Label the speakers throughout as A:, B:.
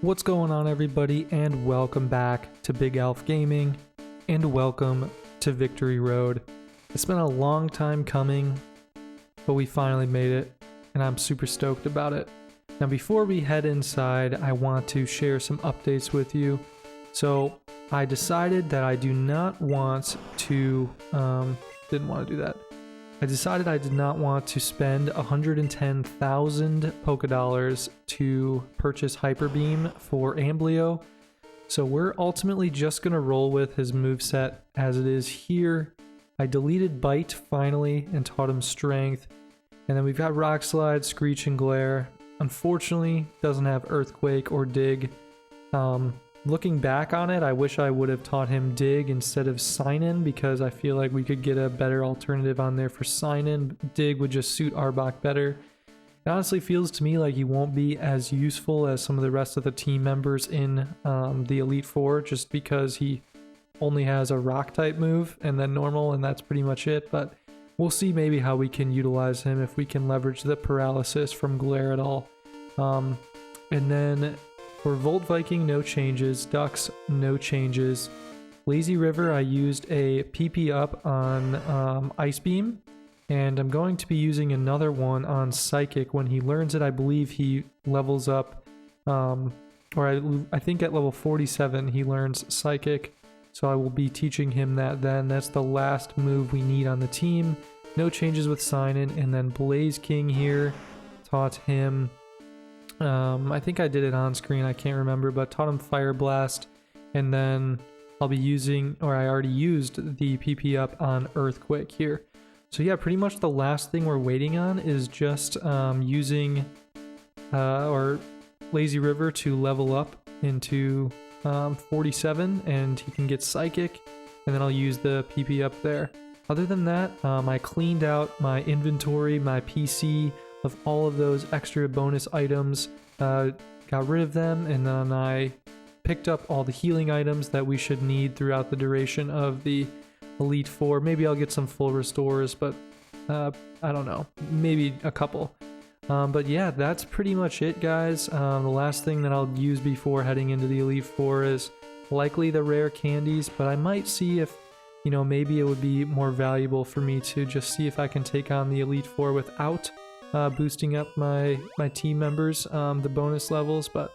A: What's going on, everybody, and welcome back to BigAlphGaming, and welcome to Victory Road. It's been a long time coming, but we finally made it, and I'm super stoked about it. Now, before we head inside, I want to share some updates with you. So, I decided that I do not want to, didn't want to do that. I decided I did not want to spend 110,000 Poké Dollars to purchase Hyper Beam for Amblio. So we're ultimately just going to roll with his moveset as it is here. I deleted Bite finally and taught him Strength. And then we've got Rock Slide, Screech, and Glare. Unfortunately, doesn't have Earthquake or Dig. Looking back on it, I wish I would have taught him Dig instead of Sign-In, because I feel like we could get a better alternative on there for Sign-In. Dig would just suit Arbok better. It honestly feels to me like he won't be as useful as some of the rest of the team members in the Elite Four, just because he only has a Rock type move and then normal, and that's pretty much it. But we'll see maybe how we can utilize him, if we can leverage the paralysis from Glare at all. And then for Volt Viking, no changes. Ducks, no changes. Lazy River, I used a PP up on Ice Beam, and I'm going to be using another one on Psychic. When he learns it, I believe he levels up, or I think at level 47 he learns Psychic, so I will be teaching him that then. That's the last move we need on the team. No changes with Sign-In. And then Blaze King here, taught him, I think I did it on screen, I can't remember, but taught him Fire Blast, and then I'll be using, or I already used the PP up on Earthquake here. So yeah, pretty much the last thing we're waiting on is just using or Lazy River to level up into 47, and he can get Psychic, and then I'll use the PP up there. Other than that, I cleaned out my inventory, my PC, of all of those extra bonus items, got rid of them, and then I picked up all the healing items that we should need throughout the duration of the Elite Four. Maybe I'll get some full restores, but I don't know, maybe a couple. But yeah, that's pretty much it, guys. The last thing that I'll use before heading into the Elite Four is likely the rare candies, but I might see if, you know, maybe it would be more valuable for me to just see if I can take on the Elite Four without boosting up my team members, the bonus levels, but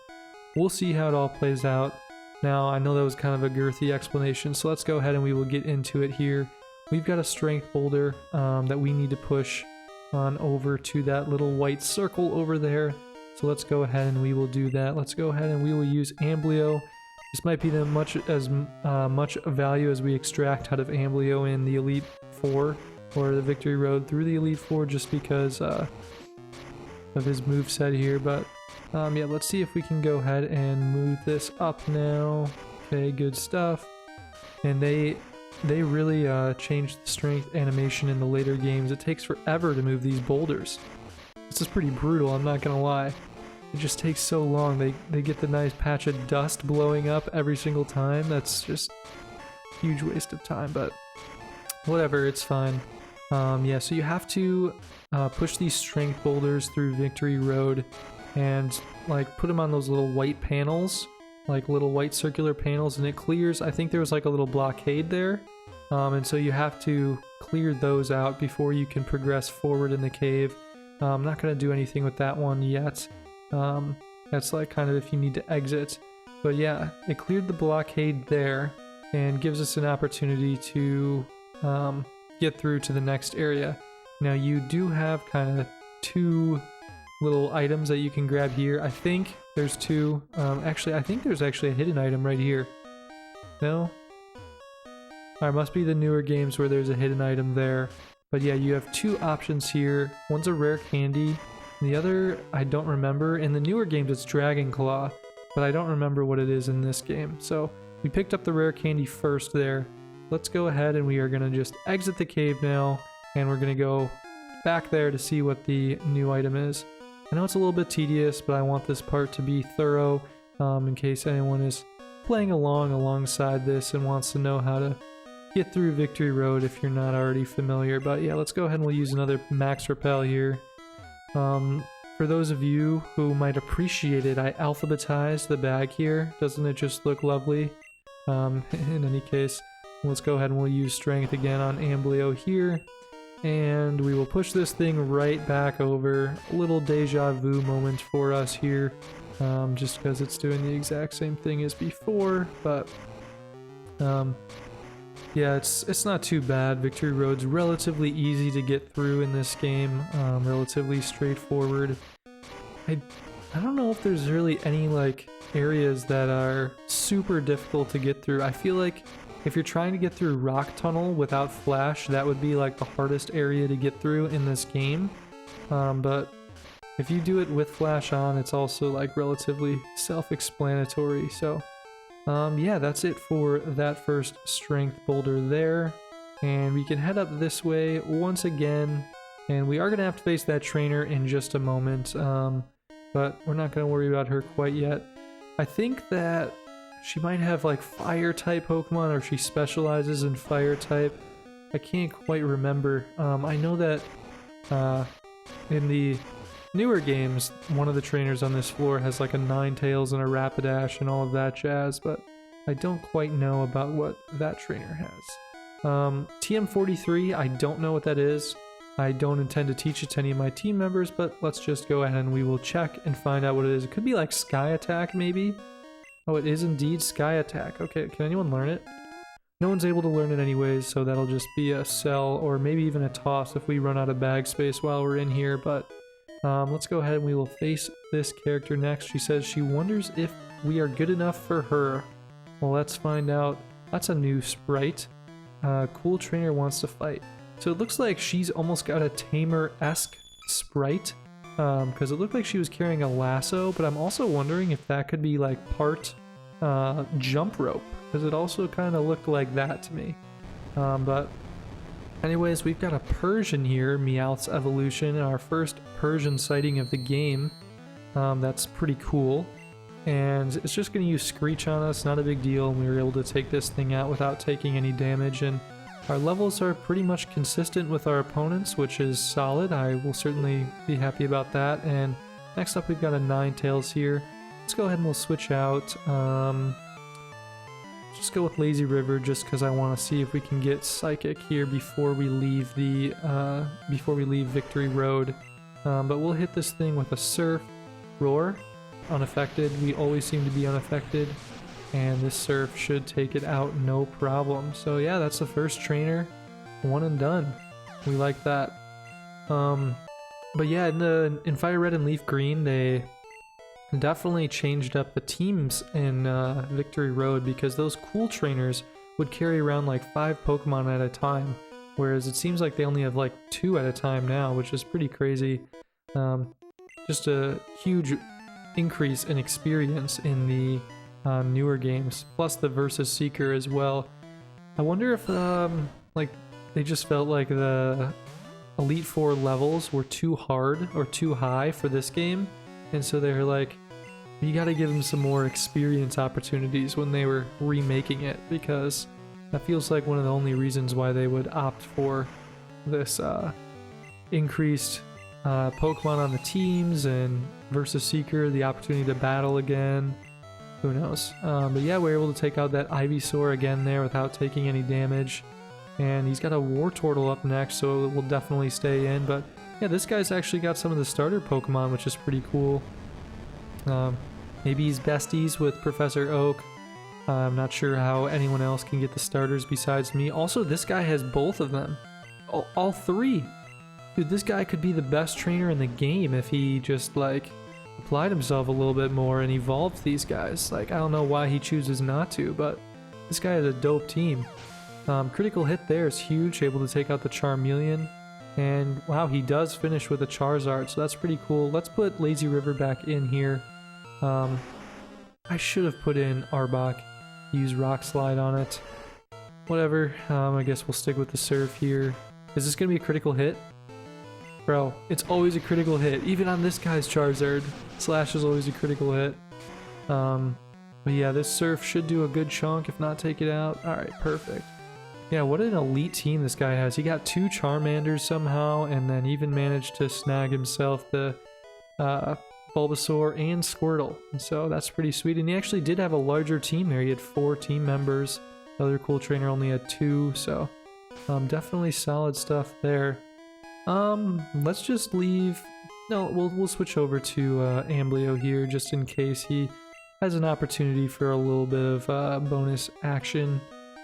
A: we'll see how it all plays out. Now, I know that was kind of a girthy explanation, so let's go ahead and we will get into it here. We've got a strength boulder that we need to push on over to that little white circle over there, so let's go ahead and we will do that. Let's go ahead and we will use Amblio. This might be much value as we extract out of Amblio in the Elite Four, or the Victory Road through the Elite Four, just because of his moveset here. But yeah, let's see if we can go ahead and move this up now. Okay, good stuff. And they really changed the strength animation in the later games. It takes forever to move these boulders. This is pretty brutal, I'm not gonna lie. It just takes so long. They get the nice patch of dust blowing up every single time. That's just a huge waste of time, but whatever, it's fine. Yeah, so you have to push these strength boulders through Victory Road and like put them on those little white panels, like little white circular panels, and it clears. I think there was like a little blockade there, and so you have to clear those out before you can progress forward in the cave. I'm not going to do anything with that one yet. That's like kind of if you need to exit, but yeah, it cleared the blockade there and gives us an opportunity to get through to the next area. Now, you do have kind of two little items that you can grab here. I think there's two. Actually, I think there's actually a hidden item right here. No? Alright, must be the newer games where there's a hidden item there. But yeah, you have two options here. One's a rare candy. The other, I don't remember. In the newer games, it's Dragon Claw, but I don't remember what it is in this game. So we picked up the rare candy first there. Let's go ahead and we are going to just exit the cave now, and we're going to go back there to see what the new item is. I know it's a little bit tedious, but I want this part to be thorough in case anyone is playing alongside this and wants to know how to get through Victory Road if you're not already familiar. But yeah, let's go ahead and we'll use another Max Repel here. for those of you who might appreciate it, I alphabetized the bag here. Doesn't it just look lovely? In any case, let's go ahead and we'll use strength again on Amblio here. And we will push this thing right back over. A little deja vu moment for us here. Just because it's doing the exact same thing as before. But yeah, it's not too bad. Victory Road's relatively easy to get through in this game. Relatively straightforward. I don't know if there's really any like areas that are super difficult to get through. I feel like if you're trying to get through Rock Tunnel without Flash, that would be like the hardest area to get through in this game. But if you do it with Flash on, it's also like relatively self-explanatory. So yeah, that's it for that first strength boulder there. And we can head up this way once again. And we are going to have to face that trainer in just a moment. But we're not going to worry about her quite yet. I think that she might have like fire type Pokemon, or she specializes in fire type. I can't quite remember. I know that in the newer games, one of the trainers on this floor has like a Ninetales and a Rapidash and all of that jazz, but I don't quite know about what that trainer has. TM43, I don't know what that is. I don't intend to teach it to any of my team members, but let's just go ahead and we will check and find out what it is. It could be like Sky Attack maybe? Oh, it is indeed Sky Attack. Okay, can anyone learn it? No one's able to learn it anyways, so that'll just be a sell or maybe even a toss if we run out of bag space while we're in here, but let's go ahead and we will face this character next. She says she wonders if we are good enough for her. Well, let's find out. That's a new sprite. Cool trainer wants to fight. So it looks like she's almost got a tamer-esque sprite, because it looked like she was carrying a lasso, but I'm also wondering if that could be like part jump rope, because it also kind of looked like that to me. But anyways, we've got a Persian here, Meowth's evolution, our first Persian sighting of the game. That's pretty cool. And it's just going to use Screech on us, not a big deal, and we were able to take this thing out without taking any damage, and our levels are pretty much consistent with our opponents, which is solid. I will certainly be happy about that. And next up we've got a Ninetales here. Let's go ahead and we'll switch out. Just go with Lazy River just because I want to see if we can get Psychic here before we leave the Victory Road. But we'll hit this thing with a Surf. Roar. Unaffected. We always seem to be unaffected. And this Surf should take it out no problem. So yeah, that's the first trainer. One and done. We like that. But yeah, in Fire Red and Leaf Green, they definitely changed up the teams in Victory Road, because those cool trainers would carry around like 5 Pokemon at a time, whereas it seems like they only have like 2 at a time now, which is pretty crazy. Just a huge increase in experience in the newer games, plus the Versus Seeker as well. I wonder if like they just felt like the Elite Four levels were too hard or too high for this game, and so they were like, you gotta give them some more experience opportunities when they were remaking it, because that feels like one of the only reasons why they would opt for this increased Pokemon on the teams, and Versus Seeker, the opportunity to battle again. Who knows? But yeah, we're able to take out that Ivysaur again there without taking any damage. And he's got a Wartortle up next, so it will definitely stay in. But yeah, this guy's actually got some of the starter Pokemon, which is pretty cool. Maybe he's besties with Professor Oak. I'm not sure how anyone else can get the starters besides me. Also, this guy has both of them. All 3. Dude, this guy could be the best trainer in the game if he just, like, applied himself a little bit more and evolved these guys. Like, I don't know why he chooses not to, but this guy has a dope team. Critical hit there is huge, able to take out the Charmeleon. And wow, he does finish with a Charizard, so that's pretty cool. Let's put Lazy River back in here. I should have put in Arbok, use Rock Slide on it. Whatever, I guess we'll stick with the Surf here. Is this going to be a critical hit? Bro, it's always a critical hit. Even on this guy's Charizard, Slash is always a critical hit. But yeah, this Surf should do a good chunk, if not take it out. Alright, perfect. Yeah, what an elite team this guy has. He got 2 Charmanders somehow, and then even managed to snag himself the Bulbasaur and Squirtle. And so that's pretty sweet. And he actually did have a larger team there. He had 4 team members. The other cool trainer only had 2. So definitely solid stuff there. Let's just leave. No, we'll switch over to Amblio here just in case he has an opportunity for a little bit of bonus action.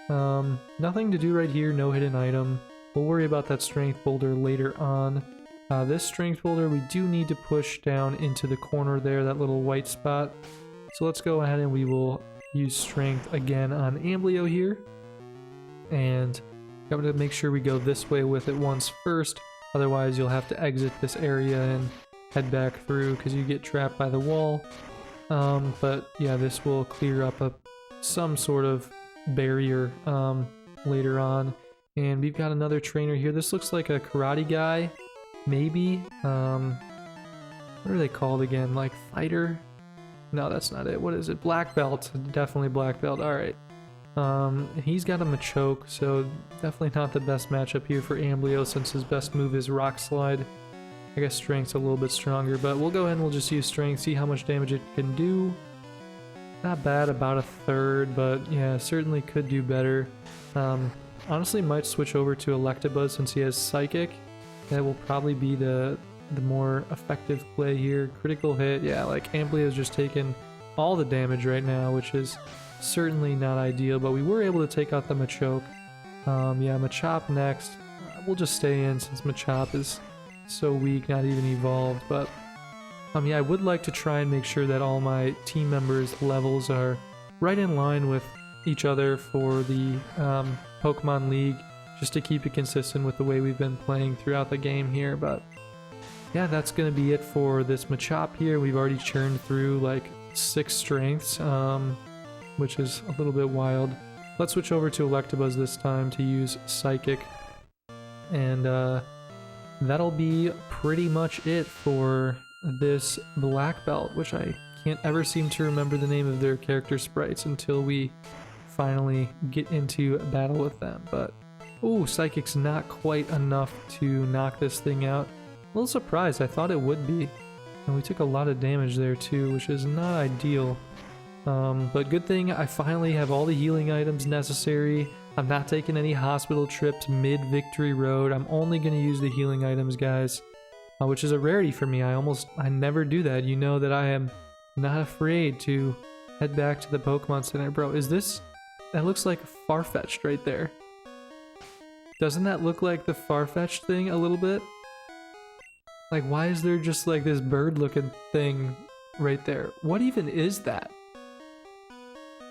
A: Nothing to do right here, no hidden item. We'll worry about that strength boulder later on. This strength boulder we do need to push down into the corner there, that little white spot. So let's go ahead and we will use strength again on Amblio here. And I'm going to make sure we go this way with it once first. Otherwise you'll have to exit this area and head back through because you get trapped by the wall. But yeah, this will clear up some sort of barrier later on. And we've got another trainer here. This looks like a karate guy, maybe. What are they called again? Like fighter? No, that's not it. What is it? Black belt. Definitely black belt. All right. He's got a Machoke, so definitely not the best matchup here for Amblio since his best move is Rock Slide. I guess Strength's a little bit stronger, but we'll go ahead and we'll just use Strength, see how much damage it can do. Not bad, about a third, but yeah, certainly could do better. Honestly, might switch over to Electabuzz since he has Psychic. That will probably be the more effective play here. Critical hit, yeah, like Amblio's just taken all the damage right now, which is certainly not ideal, but we were able to take out the Machoke. Yeah, Machop next. We'll just stay in since Machop is so weak, not even evolved, but yeah, I would like to try and make sure that all my team members' levels are right in line with each other for the Pokemon League, just to keep it consistent with the way we've been playing throughout the game here. But yeah, that's going to be it for this Machop here. We've already churned through like 6 strengths, which is a little bit wild. Let's switch over to Electabuzz this time to use Psychic. And that'll be pretty much it for this Black Belt, which I can't ever seem to remember the name of their character sprites until we finally get into battle with them. But oh, Psychic's not quite enough to knock this thing out. A little surprised, I thought it would be. And we took a lot of damage there too, which is not ideal. But good thing I finally have all the healing items necessary. I'm not taking any hospital trips mid-Victory Road. I'm only going to use the healing items, guys, which is a rarity for me. I never do that. You know that I am not afraid to head back to the Pokemon Center. Bro, is this... That looks like Farfetch'd right there. Doesn't that look like the Farfetch'd thing a little bit? Like, why is there just like this bird-looking thing right there? What even is that?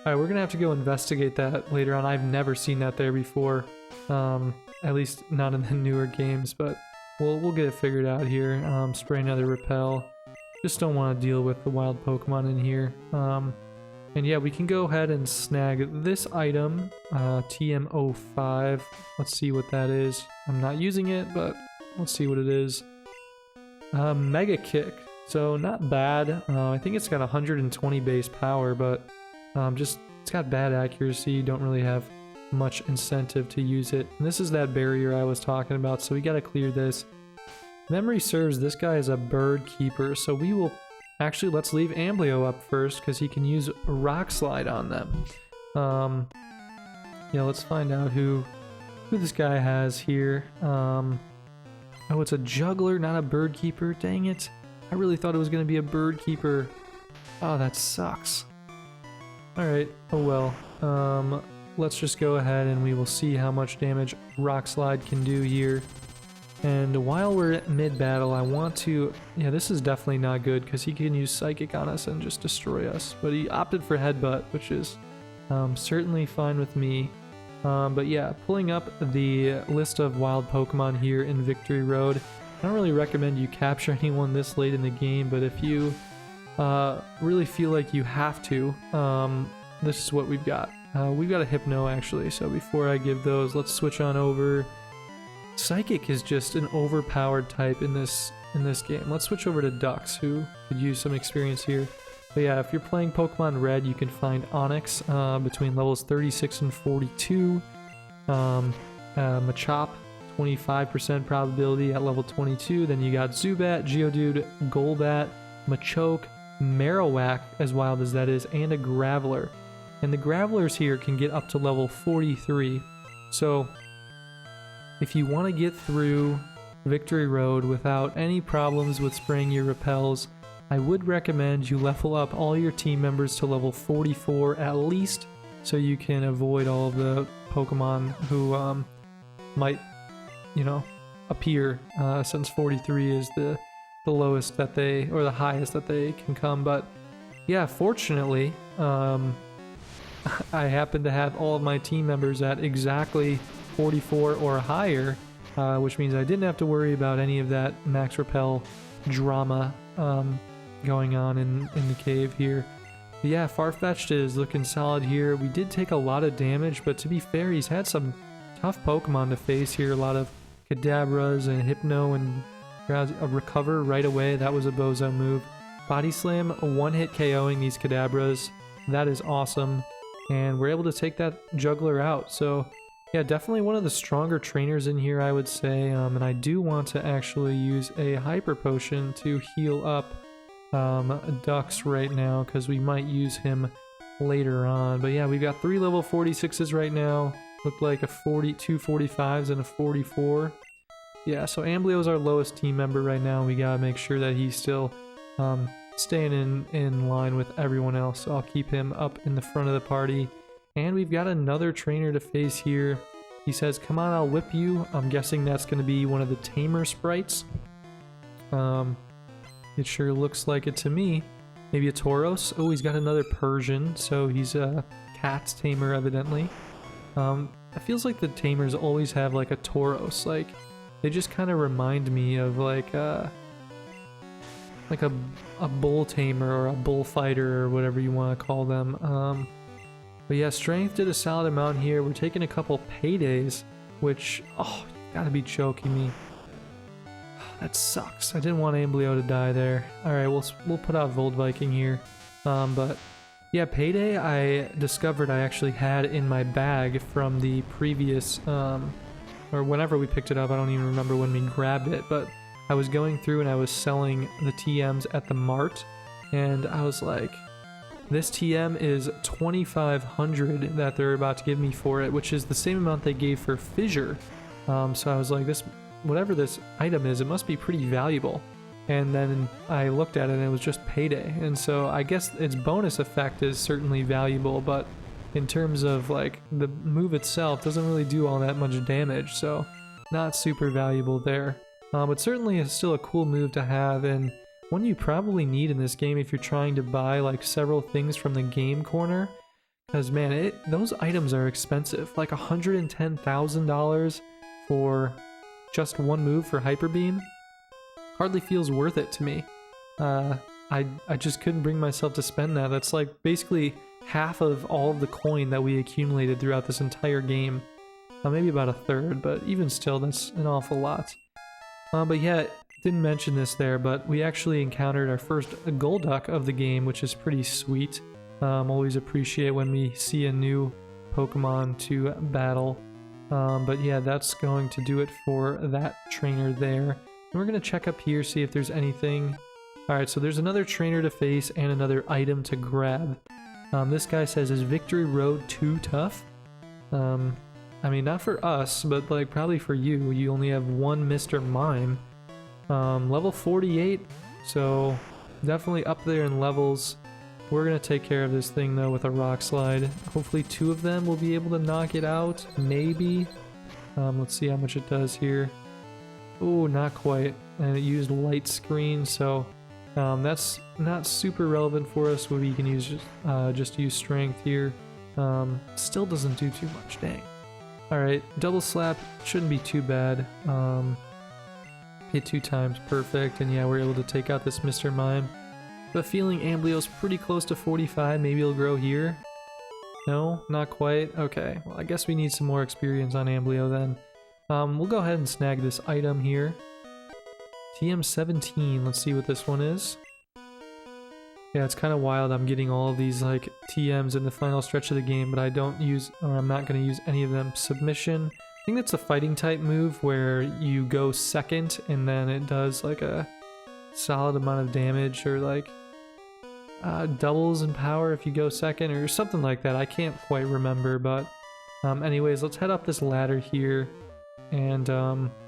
A: Alright, we're gonna have to go investigate that later on. I've never seen that there before. At least not in the newer games, but we'll get it figured out here. Spray another Repel. Just don't want to deal with the wild Pokemon in here. And yeah, we can go ahead and snag this item, TM05. Let's see what that is. I'm not using it, but let's see what it is. Mega Kick. So not bad. I think it's got 120 base power, but just it's got bad accuracy. Don't really have much incentive to use it. And this is that barrier I was talking about, so we got to clear this. Memory serves, this guy is a bird keeper, so we will actually, let's leave Amblio up first because he can use Rock Slide on them. Yeah, let's find out who this guy has here. Oh, it's a juggler, not a bird keeper. Dang it. I really thought it was going to be a bird keeper. Oh, that sucks. Alright, oh well. Let's just go ahead and we will see how much damage Rock Slide can do here. And while we're at mid-battle, I want to... Yeah, this is definitely not good because he can use Psychic on us and just destroy us. But he opted for Headbutt, which is certainly fine with me. But yeah, pulling up the list of wild Pokemon here in Victory Road. I don't really recommend you capture anyone this late in the game, but if you really feel like you have to, this is what we've got. We've got a Hypno, actually, so before I give those, let's switch on over. Psychic is just an overpowered type in this game. Let's switch over to Dux, who could use some experience here. But yeah, if you're playing Pokemon Red, you can find between levels 36 and 42. Machop, 25% probability at level 22. Then you got Zubat, Geodude, Golbat, Machoke, Marowak, as wild as that is, and a Graveler. And the Gravelers here can get up to level 43. So if you want to get through Victory Road without any problems with spraying your repels, I would recommend you level up all your team members to level 44 at least, so you can avoid all of the Pokemon who might, you know, appear, since 43 is the lowest that they, or the highest that they can come. But yeah, fortunately, I happen to have all of my team members at exactly 44 or higher, which means I didn't have to worry about any of that max repel drama going on in the cave here. But yeah, Farfetch'd is looking solid here. We did take a lot of damage, but to be fair, he's had some tough Pokemon to face here. A lot of Kadabras and Hypno, and a Recover right away. That was a bozo move. Body Slam, a one-hit KOing these Kadabras. That is awesome. And we're able to take that Juggler out. So yeah, definitely one of the stronger trainers in here, I would say. And I do want to actually use a Hyper Potion to heal up Dux right now, because we might use him later on. But yeah, we've got 3 level 46s right now. Look like a 42 45s and a 44. Yeah, so Ambleo's our lowest team member right now. We gotta make sure that he's still staying in line with everyone else. So I'll keep him up in the front of the party. And we've got another trainer to face here. He says, come on, I'll whip you. I'm guessing that's going to be one of the tamer sprites. It sure looks like it to me. Maybe a Tauros. Oh, he's got another Persian, so he's a cat's tamer, evidently. It feels like the tamers always have like a Tauros. Like, they just kind of remind me of like a bull tamer or a bullfighter or whatever you want to call them. But yeah, strength did a solid amount here. We're taking a couple paydays, which, oh, you gotta be joking me. That sucks. I didn't want Amblio to die there. Alright, we'll put out Volt Viking here. But yeah, Payday I discovered I actually had in my bag from the previous, or whenever we picked it up. I don't even remember when we grabbed it, but I was going through and I was selling the TMs at the mart, and I was like, this TM is 2,500 that they're about to give me for it, which is the same amount they gave for Fissure. So I was like, whatever this item is, it must be pretty valuable. And then I looked at it and it was just Payday. And so I guess its bonus effect is certainly valuable, but in terms of like the move itself, doesn't really do all that much damage, so not super valuable there. But certainly it's still a cool move to have, and one you probably need in this game if you're trying to buy like several things from the game corner. Because man, those items are expensive, like $110,000 for just one move for Hyper Beam. Hardly feels worth it to me. I just couldn't bring myself to spend that. That's like basically half of all of the coin that we accumulated throughout this entire game. Maybe about a third, but even still, that's an awful lot. But yeah, didn't mention this there, but we actually encountered our first Golduck of the game, which is pretty sweet. Always appreciate when we see a new Pokemon to battle. But yeah, that's going to do it for that trainer there. And we're going to check up here, see if there's anything. Alright, so there's another trainer to face and another item to grab. This guy says, is Victory Road too tough? I mean, not for us, but like probably for you. You only have one Mr. Mime. Level 48, so definitely up there in levels. We're going to take care of this thing though with a Rock Slide. Hopefully 2 of them will be able to knock it out, maybe. Let's see how much it does here. Oh, not quite. And it used Light Screen, so that's not super relevant for us. We can use just use Strength here. Still doesn't do too much, dang. Alright, Double Slap shouldn't be too bad. Hit 2 times, perfect, and yeah, we're able to take out this Mr. Mime. But feeling Amblio's pretty close to 45, maybe it'll grow here? No, not quite? Okay, well I guess we need some more experience on Amblio then. We'll go ahead and snag this item here. TM17, let's see what this one is. Yeah, it's kind of wild. I'm getting all of these like TMs in the final stretch of the game, but I don't use, or I'm not going to use any of them. Submission, I think that's a fighting type move where you go second and then it does like a solid amount of damage, or like doubles in power if you go second or something like that. I can't quite remember, but anyways, let's head up this ladder here. And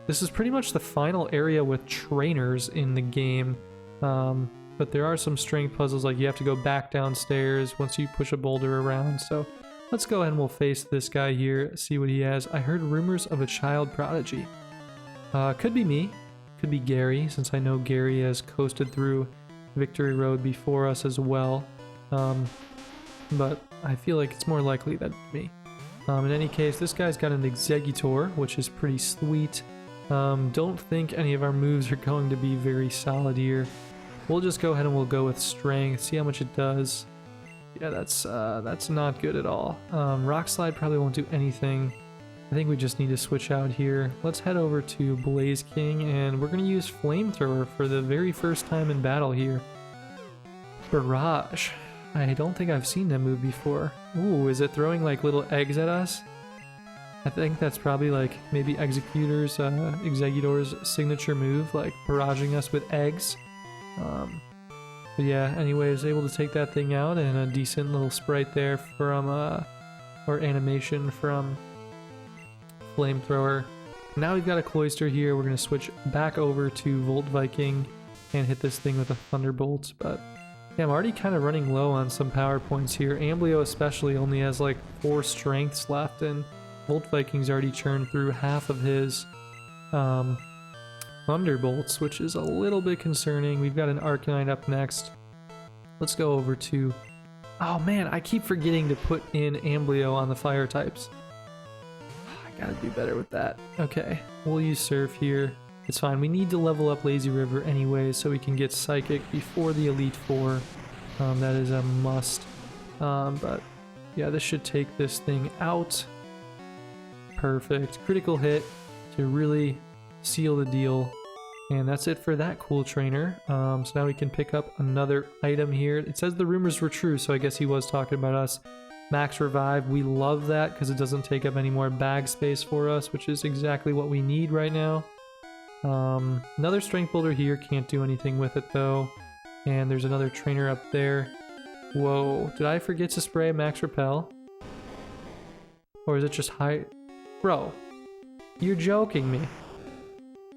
A: this is pretty much the final area with trainers in the game. But there are some strength puzzles, like you have to go back downstairs once you push a boulder around. So let's go ahead and we'll face this guy here, see what he has. I heard rumors of a child prodigy. Could be me, could be Gary, since I know Gary has coasted through Victory Road before us as well. But I feel like it's more likely that me. In any case, this guy's got an Executor, which is pretty sweet. Don't think any of our moves are going to be very solid here. We'll just go ahead and we'll go with Strength, see how much it does. Yeah, that's not good at all. Rock Slide probably won't do anything. I think we just need to switch out here. Let's head over to Blaze King, and we're going to use Flamethrower for the very first time in battle here. Barrage. I don't think I've seen that move before. Ooh, is it throwing like little eggs at us? I think that's probably like maybe Executor's signature move, like barraging us with eggs. But yeah, anyways, able to take that thing out, and a decent little sprite there from, or animation from Flamethrower. Now we've got a Cloister here. We're going to switch back over to Volt Viking and hit this thing with a Thunderbolt. But yeah, I'm already kind of running low on some power points here. Amblio especially only has like 4 strengths left, and Volt Viking's already churned through half of his Thunderbolts, which is a little bit concerning. We've got an Arcanine up next. Let's go over to... Oh man, I keep forgetting to put in Amblio on the fire types. I gotta do better with that. Okay, we'll use Surf here. It's fine. We need to level up Lazy River anyway so we can get Psychic before the Elite Four. That is a must. But yeah, this should take this thing out. Perfect. Critical hit to really seal the deal. And that's it for that cool trainer. So now we can pick up another item here. It says the rumors were true, so I guess he was talking about us. Max Revive, we love that because it doesn't take up any more bag space for us, which is exactly what we need right now. Another Strength Boulder here, can't do anything with it though. And there's another trainer up there. Whoa, did I forget to spray Max Repel? Or is it just high? Bro, you're joking me.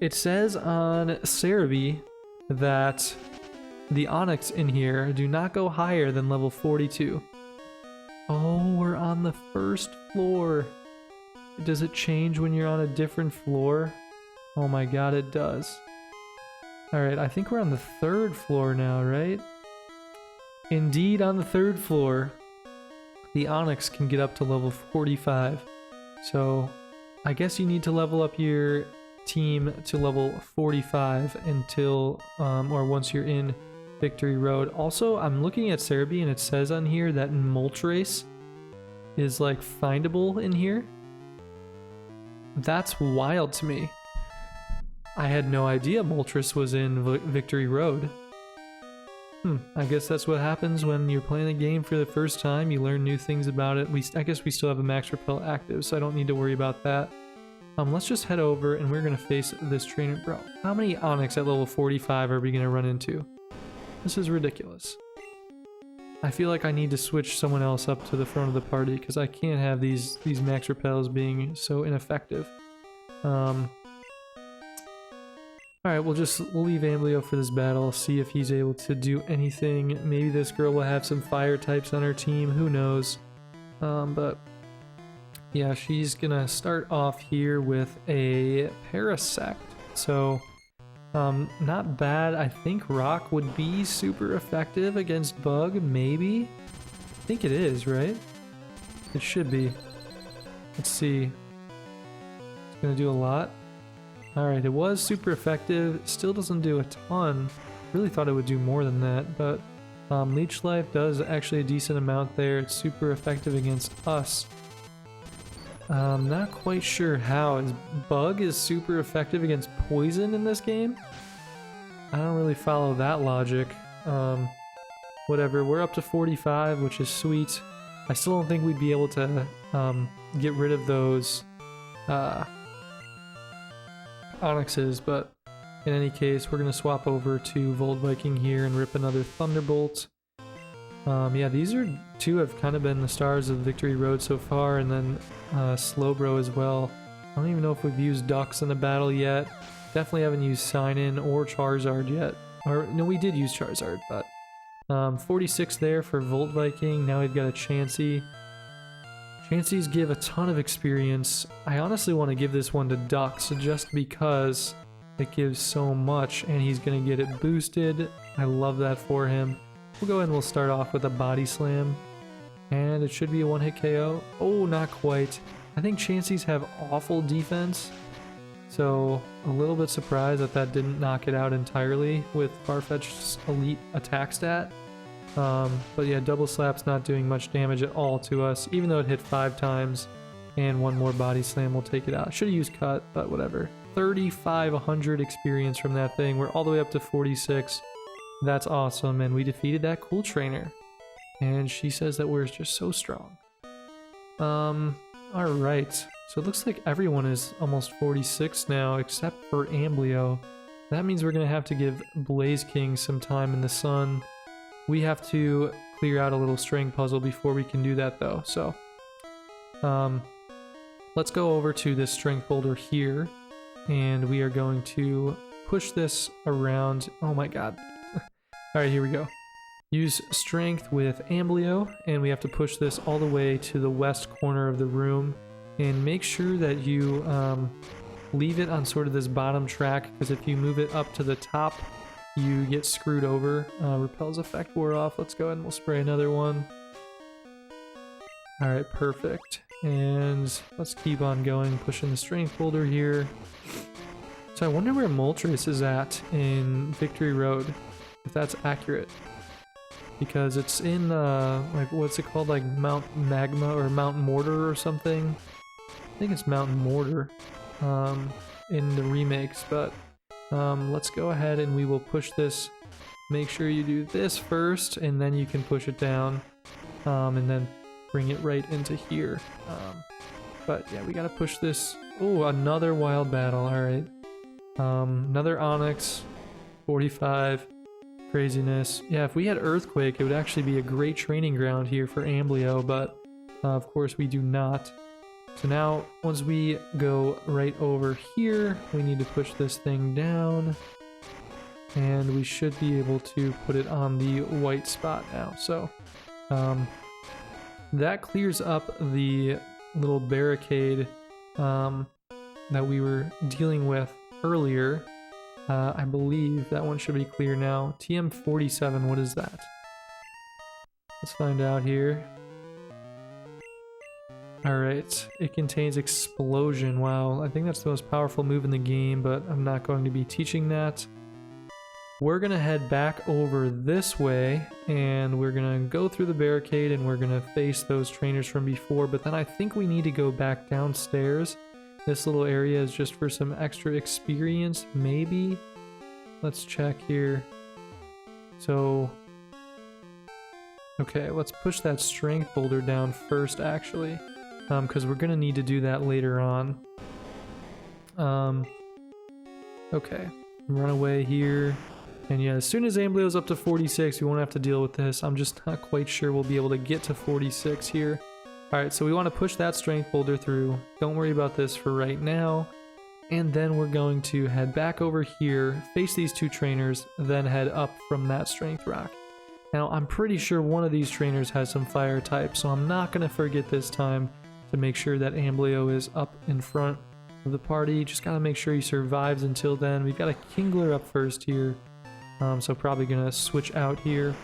A: It says on Cerebi that the Onyx in here do not go higher than level 42. Oh, we're on the first floor. Does it change when you're on a different floor? Oh my god, it does. Alright, I think we're on the 3rd floor now, right? Indeed, on the 3rd floor, the Onyx can get up to level 45. So, I guess you need to level up your team to level 45 until, or once you're in Victory Road. Also, I'm looking at Cerebi and it says on here that Moltres is like findable in here. That's wild to me. I had no idea Moltres was in Victory Road. I guess that's what happens when you're playing a game for the first time. You learn new things about it. I guess we still have a Max Repel active, so I don't need to worry about that. Let's just head over and we're gonna face this trainer. Bro, how many Onyx at level 45 are we gonna run into? This is ridiculous. I feel like I need to switch someone else up to the front of the party because I can't have these Max Repels being so ineffective. Alright, we'll leave Amblio for this battle, see if he's able to do anything. Maybe this girl will have some fire types on her team, who knows. But yeah, she's gonna start off here with a Parasect. So, not bad. I think Rock would be super effective against Bug, maybe? I think it is, right? It should be. Let's see. It's gonna do a lot. Alright, it was super effective. Still doesn't do a ton. Really thought it would do more than that, but Leech Life does actually a decent amount there. It's super effective against us. Not quite sure how. Bug is super effective against poison in this game? I don't really follow that logic. Whatever, we're up to 45, which is sweet. I still don't think we'd be able to get rid of those Onyxes, but in any case, we're going to swap over to Volt Viking here and rip another Thunderbolt. Yeah, these two have kind of been the stars of Victory Road so far, and then Slowbro as well. I don't even know if we've used Ducks in the battle yet. Definitely haven't used Sign-In or Charizard yet. Or, no, we did use Charizard, but 46 there for Volt Viking. Now we've got a Chansey. Chanseys give a ton of experience. I honestly want to give this one to Ducks just because it gives so much, and he's going to get it boosted. I love that for him. We'll go ahead and we'll start off with a Body Slam, and it should be a one-hit KO. Oh, not quite. I think Chanseys have awful defense, so a little bit surprised that that didn't knock it out entirely with Farfetch'd's elite attack stat. But yeah, Double Slap's not doing much damage at all to us, even though it hit 5 times, and one more Body Slam will take it out. Should have used Cut, but whatever. 3,500 experience from that thing. We're all the way up to 46. That's awesome, and we defeated that cool trainer. And she says that we're just so strong. Alright. So it looks like everyone is almost 46 now, except for Amblio. That means we're going to have to give Blaze King some time in the sun. We have to clear out a little string puzzle before we can do that, though. So, let's go over to this strength boulder here, and we are going to push this around. Oh my god. Alright, here we go. Use strength with Amblio, and we have to push this all the way to the west corner of the room, and make sure that you leave it on sort of this bottom track, because if you move it up to the top, you get screwed over. Repel's effect wore off. Let's go ahead and we'll spray another one. Alright, perfect. And let's keep on going, pushing the strength boulder here. So I wonder where Moltres is at in Victory Road, if that's accurate. Because it's in, like, what's it called? Like Mount Magma or Mount Mortar or something? I think it's Mountain Mortar in the remakes, but let's go ahead and we will push this. Make sure you do this first, and then you can push it down, and then bring it right into here. But yeah, we gotta push this. Oh, another wild battle. All right, another Onyx, 45. Craziness. Yeah, if we had Earthquake, it would actually be a great training ground here for Amblio, but of course we do not. So now, once we go right over here, we need to push this thing down, and we should be able to put it on the white spot now. So that clears up the little barricade that we were dealing with earlier. I believe that one should be clear now. TM47, what is that? Let's find out here. Alright, it contains Explosion. Wow, I think that's the most powerful move in the game, but I'm not going to be teaching that. We're going to head back over this way, and we're going to go through the barricade, and we're going to face those trainers from before, but then I think we need to go back downstairs. This little area is just for some extra experience, maybe? Let's check here. So, okay, let's push that strength boulder down first, actually, because we're going to need to do that later on. Okay, run away here. And yeah, as soon as Amblio's up to 46, we won't have to deal with this. I'm just not quite sure we'll be able to get to 46 here. Alright, so we want to push that strength boulder through. Don't worry about this for right now. And then we're going to head back over here, face these two trainers, then head up from that strength rock. Now, I'm pretty sure one of these trainers has some fire type, so I'm not going to forget this time to make sure that Amblio is up in front of the party. Just got to make sure he survives until then. We've got a Kingler up first here, so probably going to switch out here.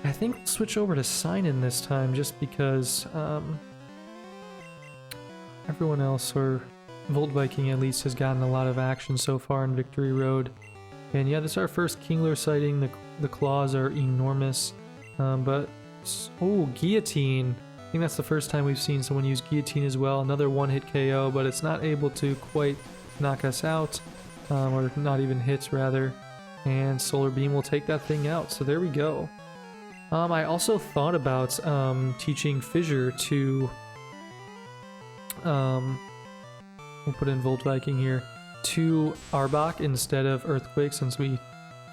A: I think we'll switch over to Sign-In this time, just because everyone else, or Volt Viking at least, has gotten a lot of action so far in Victory Road. And yeah, this is our first Kingler sighting. The claws are enormous, but oh, Guillotine. I think that's the first time we've seen someone use Guillotine as well. Another one-hit KO, but it's not able to quite knock us out, or not even hits rather. And Solar Beam will take that thing out. So there we go. I also thought about teaching Fissure to We'll put in Volt Viking here. 2 Arbok instead of Earthquake, since we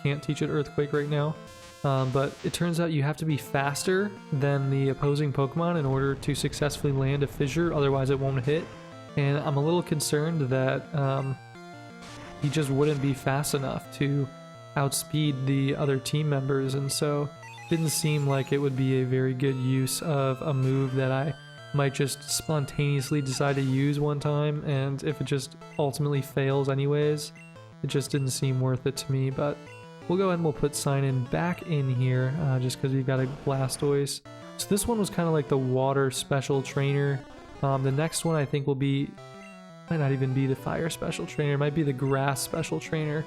A: can't teach it Earthquake right now. But it turns out you have to be faster than the opposing Pokemon in order to successfully land a fissure, otherwise it won't hit. And I'm a little concerned that he just wouldn't be fast enough to outspeed the other team members, and so it didn't seem like it would be a very good use of a move that I might just spontaneously decide to use one time, and if it just ultimately fails anyways, it just didn't seem worth it to me. But we'll go ahead and we'll put Sign In back in here just because we've got a Blastoise. So this one was kind of like the water special trainer. The next one I think will be, might not even be the fire special trainer, it might be the grass special trainer.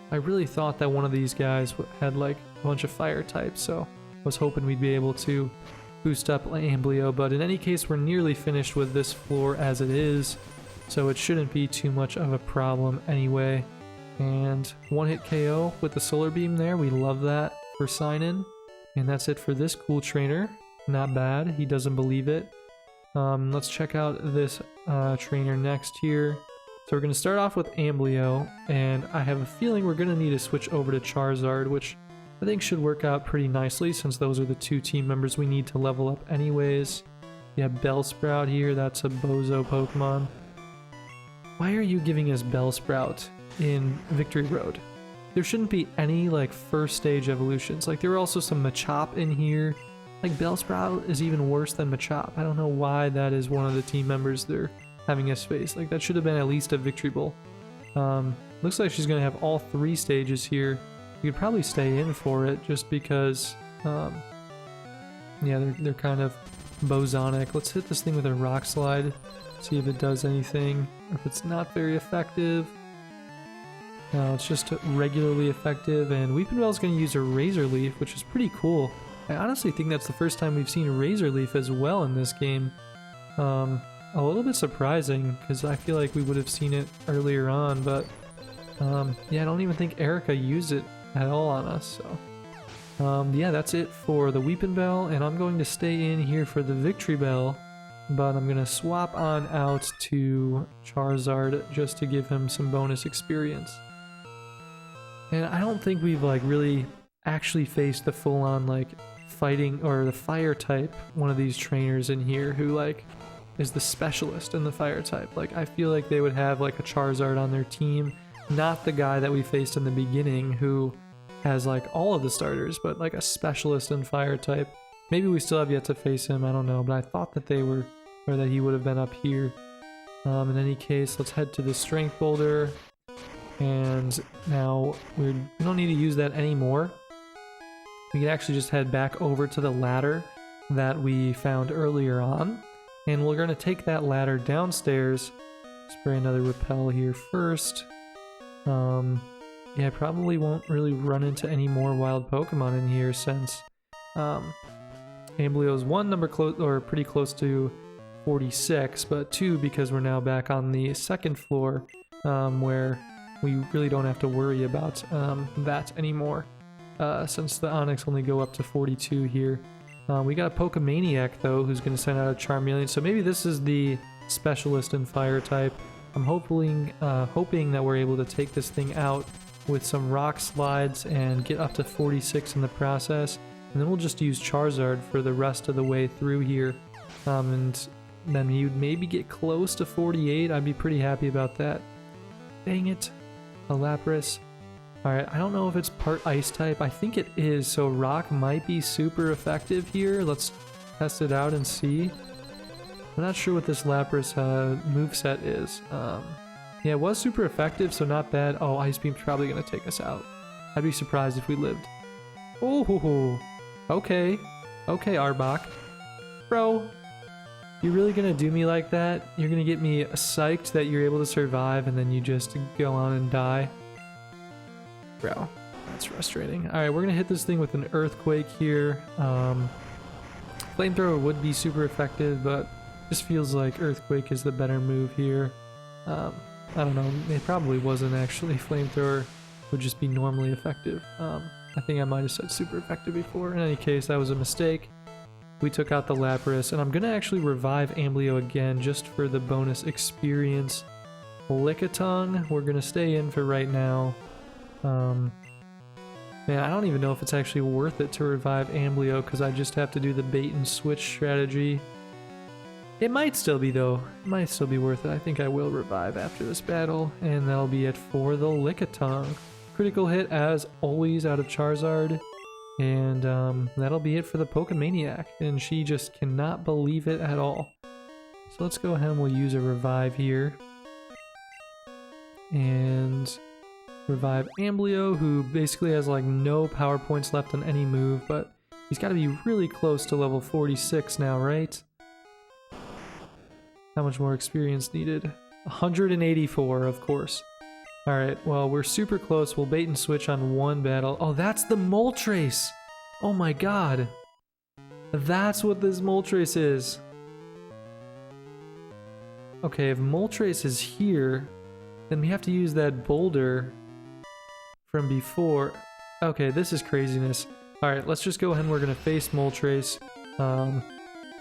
A: I really thought that one of these guys had like a bunch of fire types, so I was hoping we'd be able to boost up Amblio, but in any case we're nearly finished with this floor as it is, so it shouldn't be too much of a problem anyway. And one hit KO with the solar beam there, we love that for Sign In. And that's it for this cool trainer, not bad, he doesn't believe it. Let's check out this trainer next here. So we're going to start off with Amblio, and I have a feeling we're going to need to switch over to Charizard, which I think should work out pretty nicely since those are the 2 team members we need to level up anyways. We have Bellsprout here, that's a Bozo Pokemon. Why are you giving us Bellsprout in Victory Road? There shouldn't be any like first stage evolutions. Like there were also some Machop in here. Like Bellsprout is even worse than Machop. I don't know why that is one of the team members they're having us face. Like that should have been at least a Victory Ball. Looks like she's gonna have all 3 stages here. You could probably stay in for it just because yeah, they're kind of bosonic. Let's hit this thing with a Rock Slide, see if it does anything, or if it's not very effective. No, it's just regularly effective, and Weeping Bell's gonna use a Razor Leaf, which is pretty cool. I honestly think that's the first time we've seen Razor Leaf as well in this game. A little bit surprising, because I feel like we would have seen it earlier on, but yeah, I don't even think Erica used it at all on us, so yeah, that's it for the Weeping Bell, and I'm going to stay in here for the Victory Bell, but I'm going to swap on out to Charizard just to give him some bonus experience. And I don't think we've like really actually faced the full-on like fighting or the fire type one of these trainers in here who like is the specialist in the fire type. Like I feel like they would have like a Charizard on their team, not the guy that we faced in the beginning who has like all of the starters, but like a specialist in fire type. Maybe we still have yet to face him, I don't know, but I thought that they were, or that he would have been up here. In any case, let's head to the Strength Boulder, and now we don't need to use that anymore. We can actually just head back over to the ladder that we found earlier on, and we're going to take that ladder downstairs. Spray another Repel here first. Yeah, I probably won't really run into any more wild Pokemon in here since Amblio's 1 number close or pretty close to 46, but 2 because we're now back on the 2nd floor where we really don't have to worry about that anymore since the Onix only go up to 42 here. We got a Pokemaniac though who's going to send out a Charmeleon, so maybe this is the specialist in fire type. I'm hoping that we're able to take this thing out with some Rock Slides and get up to 46 in the process, and then we'll just use Charizard for the rest of the way through here, and then you'd maybe get close to 48. I'd be pretty happy about that. Dang it, a Lapras. Alright, I don't know if it's part Ice type. I think it is, so Rock might be super effective here. Let's test it out and see. I'm not sure what this Lapras moveset is. Yeah, it was super effective, so not bad. Oh, Ice Beam's probably going to take us out. I'd be surprised if we lived. Oh, okay. Okay, Arbok. Bro, you really going to do me like that? You're going to get me psyched that you're able to survive, and then you just go on and die? Bro, that's frustrating. Alright, we're going to hit this thing with an Earthquake here. Flamethrower would be super effective, but just feels like Earthquake is the better move here. I don't know, it probably wasn't actually. Flamethrower would just be normally effective. I think I might have said super effective before. In any case, that was a mistake. We took out the Lapras, and I'm going to actually revive Amblio again just for the bonus experience. Lickitung, we're gonna stay in for right now. Man, I don't even know if it's actually worth it to revive Amblio because I just have to do the bait and switch strategy. It might still be though. It might still be worth it. I think I will revive after this battle, and that'll be it for the Lickitung. Critical hit as always out of Charizard, and that'll be it for the Pokemaniac, and she just cannot believe it at all. So let's go ahead and we'll use a revive here. And revive Amblio, who basically has like no power points left on any move, but he's got to be really close to level 46 now, right? How much more experience needed? 184, of course. Alright, well, we're super close. We'll bait and switch on one battle. Oh, that's the Moltres! Oh my god. That's what this Moltres is. Okay, if Moltres is here, then we have to use that boulder from before. Okay, this is craziness. Alright, let's just go ahead and we're gonna face Moltres.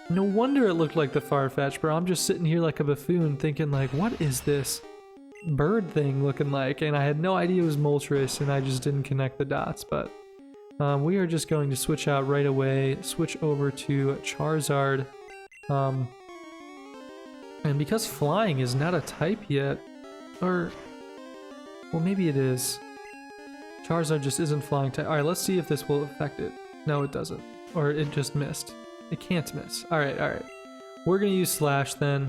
A: No wonder it looked like the Farfetch, bro. I'm just sitting here like a buffoon thinking like, what is this bird thing looking like? And I had no idea it was Moltres, and I just didn't connect the dots. But we are just going to switch out right away, switch over to Charizard. And because flying is not a type yet, or, well, maybe it is. Charizard just isn't flying type. Alright, let's see if this will affect it. No, it doesn't. Or it just missed. It can't miss. Alright, alright. We're gonna use Slash then.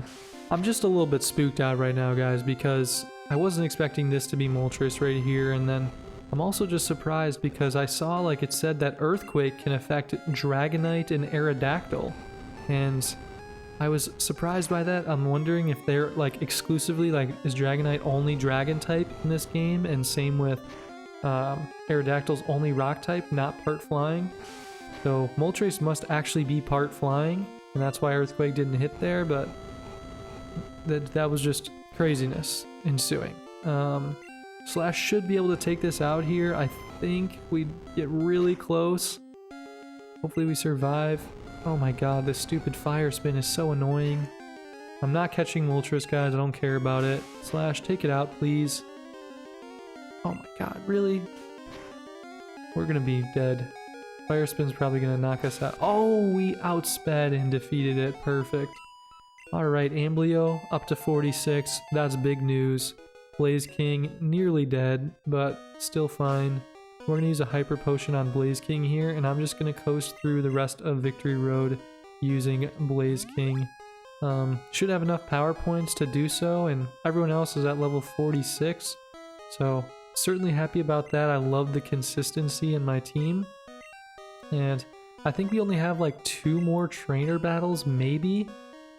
A: I'm just a little bit spooked out right now, guys, because I wasn't expecting this to be Moltres right here, and then I'm also just surprised because I saw, like, it said that Earthquake can affect Dragonite and Aerodactyl, and I was surprised by that. I'm wondering if they're, like, exclusively, like, is Dragonite only Dragon type in this game, and same with Aerodactyl's only Rock type, not part flying. So Moltres must actually be part flying, and that's why Earthquake didn't hit there, but that was just craziness ensuing. Slash should be able to take this out here. I think we get really close. Hopefully we survive. Oh my god, this stupid fire spin is so annoying. I'm not catching Moltres, guys. I don't care about it. Slash, take it out, please. Oh my god, really? We're gonna be dead. Fire Spin's probably gonna knock us out. Oh, we outsped and defeated it. Perfect. Alright, Amblio up to 46. That's big news. Blaze King nearly dead, but still fine. We're gonna use a Hyper Potion on Blaze King here, and I'm just gonna coast through the rest of Victory Road using Blaze King. Should have enough power points to do so, and everyone else is at level 46. So, certainly happy about that. I love the consistency in my team. And I think we only have like 2 more trainer battles, maybe.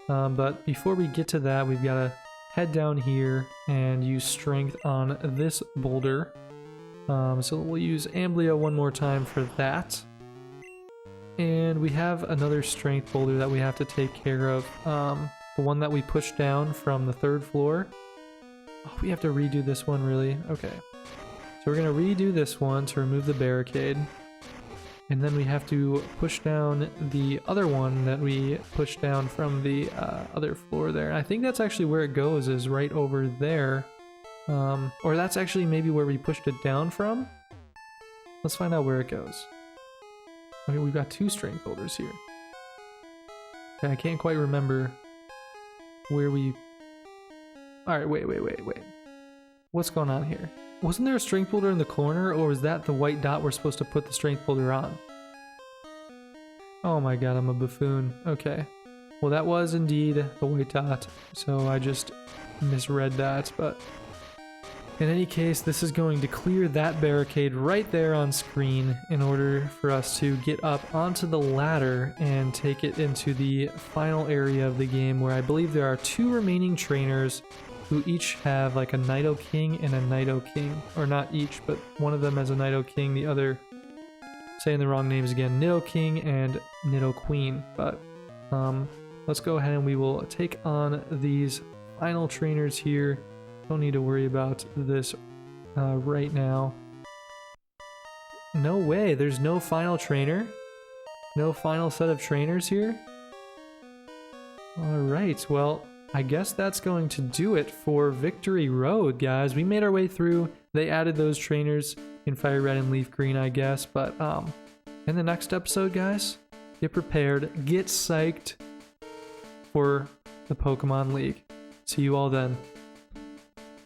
A: But before we get to that, we've got to head down here and use strength on this boulder. So we'll use Amblio one more time for that. And we have another strength boulder that we have to take care of. The one that we pushed down from the 3rd floor. Oh, we have to redo this one, really? Okay. So we're going to redo this one to remove the barricade. And then we have to push down the other one that we pushed down from the other floor there. And I think that's actually where it goes, is right over there. Or that's actually maybe where we pushed it down from. Let's find out where it goes. Okay, we've got 2 strength boulders here. Okay, I can't quite remember where we... Alright, wait. What's going on here? Wasn't there a strength boulder in the corner, or was that the white dot we're supposed to put the strength boulder on? Oh my god, I'm a buffoon. Okay. Well, that was indeed the white dot, so I just misread that, but... In any case, this is going to clear that barricade right there on screen in order for us to get up onto the ladder and take it into the final area of the game, where I believe there are 2 remaining trainers who each have like a Nidoking and a Nidoking. Or not each, but one of them has a Nidoking, the other, saying the wrong names again, Nidoking and Nidoqueen. But let's go ahead and we will take on these final trainers here. Don't need to worry about this right now. No way, there's no final trainer? No final set of trainers here? Alright, well, I guess that's going to do it for Victory Road, guys. We made our way through. They added those trainers in Fire Red and Leaf Green, I guess. But in the next episode, guys, get prepared, get psyched for the Pokemon League. See you all then.